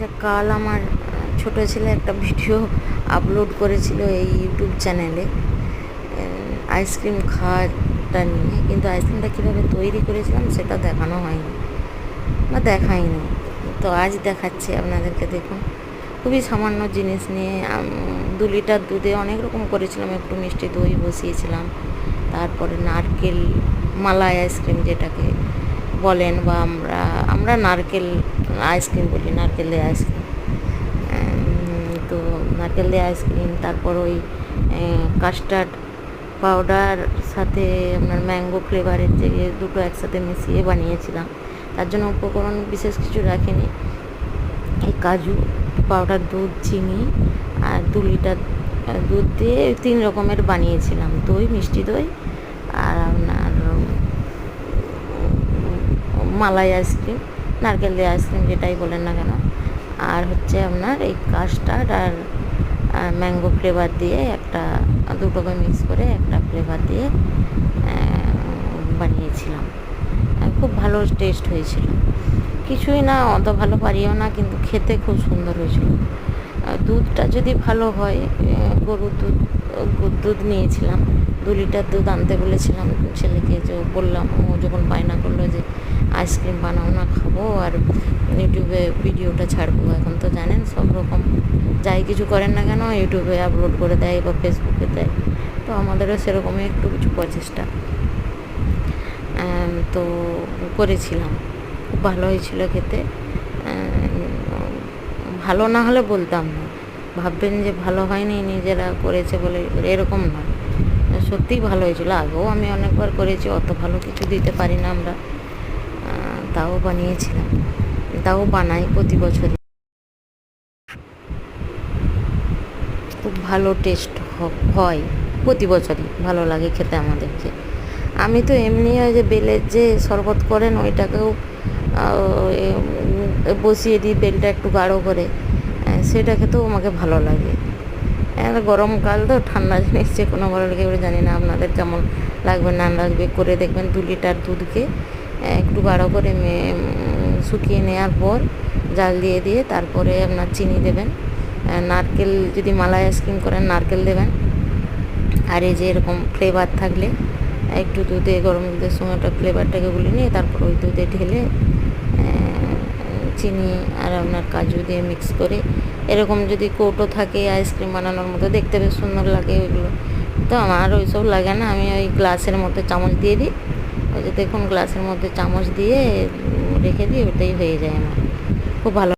আচ্ছা, কাল আমার ছোট ছেলে একটা ভিডিও আপলোড করেছিল এই ইউটিউব চ্যানেলে আইসক্রিম খাওয়াটা নিয়ে, কিন্তু আইসক্রিমটা কীভাবে তৈরি করেছিলাম সেটা দেখানো হয়নি বা দেখাইনি। তো আজ দেখাচ্ছি আপনাদেরকে। দেখুন, খুবই সামান্য জিনিস নিয়ে 2 লিটার দুধে অনেক রকম করেছিলাম। একটু মিষ্টি দই বসিয়েছিলাম, তারপরে নারকেল মালাই আইসক্রিম যেটাকে বলেন, বা আমরা নারকেল আইসক্রিম বলি, নারকেল দিয়ে আইসক্রিম। তো নারকেল দিয়ে আইসক্রিম, তারপর ওই কাস্টার্ড পাউডার সাথে আপনার ম্যাঙ্গো ফ্লেভারের যে দুটো একসাথে মিশিয়ে বানিয়েছিলাম। তার জন্য উপকরণ বিশেষ কিছু রাখিনি, এই কাজু পাউডার, দুধ, চিনি আর 2 লিটার দুধ দিয়ে 3 রকমের বানিয়েছিলাম। দই, মিষ্টি দই আর আপনার মালাই আইসক্রিম, নারকেল দিয়ে আইসক্রিম যেটাই বলেন না কেন। আর হচ্ছে আপনার এই কাস্টার্ড আর ম্যাঙ্গো ফ্লেভার দিয়ে দুটোকে মিক্স করে একটা ফ্লেভার দিয়ে বানিয়েছিলাম। খুব ভালো টেস্ট হয়েছিল। কিছুই না, অত ভালো পারিও না, কিন্তু খেতে খুব সুন্দর হয়েছিল। দুধটা যদি ভালো হয়, গরুর দুধ নিয়েছিলাম। 2 লিটার দুধ আনতে বলেছিলাম ছেলেকে, যে বললাম, ও যখন বায়না করলো যে আইসক্রিম বানাও না, খাবো আর ইউটিউবে ভিডিওটা ছাড়বো। এখন তো জানেন সব রকম যাই কিছু করেন না কেন ইউটিউবে আপলোড করে দেয় বা ফেসবুকে দেয়। তো আমাদেরও সেরকমই একটু কিছু প্রচেষ্টা তো করেছিলাম। খুব ভালো হয়েছিল খেতে। ভালো না হলে বলতাম না, ভাববেন যে ভালো হয়নি নিজেরা করেছে বলে, এরকম নয়, সত্যিই ভালো হয়েছিল। আগেও আমি অনেকবার করেছি, অত ভালো কিছু দিতে পারি না আমরা, তাও বানিয়েছিলাম, তাও বানাই প্রতি বছরই। খুব ভালো টেস্ট হয়, প্রতি বছরই ভালো লাগে খেতে আমাদেরকে। আমি তো এমনি ওই যে বেলের যে শরবত করেন ওইটাকেও বসিয়ে দিই, বেলটা একটু গাঢ় করে, সেটা খেতেও আমাকে ভালো লাগে। গরমকাল তো, ঠান্ডা জিনিস যে কোনো ভালো লাগে বলে জানি না আপনাদের কেমন লাগবে না লাগবে। করে দেখবেন 2 লিটার দুধকে একটু গাঢ় করে শুকিয়ে নেওয়ার পর জাল দিয়ে তারপরে আপনার চিনি দেবেন, নারকেল যদি মালাই আইসক্রিম করেন নারকেল দেবেন, আর এই যে এরকম ফ্লেভার থাকলে একটু দুধে, গরম দুধের সঙ্গে ওটা ফ্লেভারটাকে গুলিয়ে নিয়ে তারপর ওই দুধে ঢেলে চিনি আর আপনার কাজু দিয়ে মিক্স করে, এরকম যদি কৌটো থাকে আইসক্রিম বানানোর মতো, দেখতে বেশ সুন্দর লাগে ওইগুলো। তো আমার ওইসব লাগে না, আমি ওই গ্লাসের মধ্যে চামচ দিয়ে দিই, ওই যে দেখুন গ্লাসের মধ্যে চামচ দিয়ে রেখে দিই, ওটাই হয়ে যায় আমার। খুব ভালো।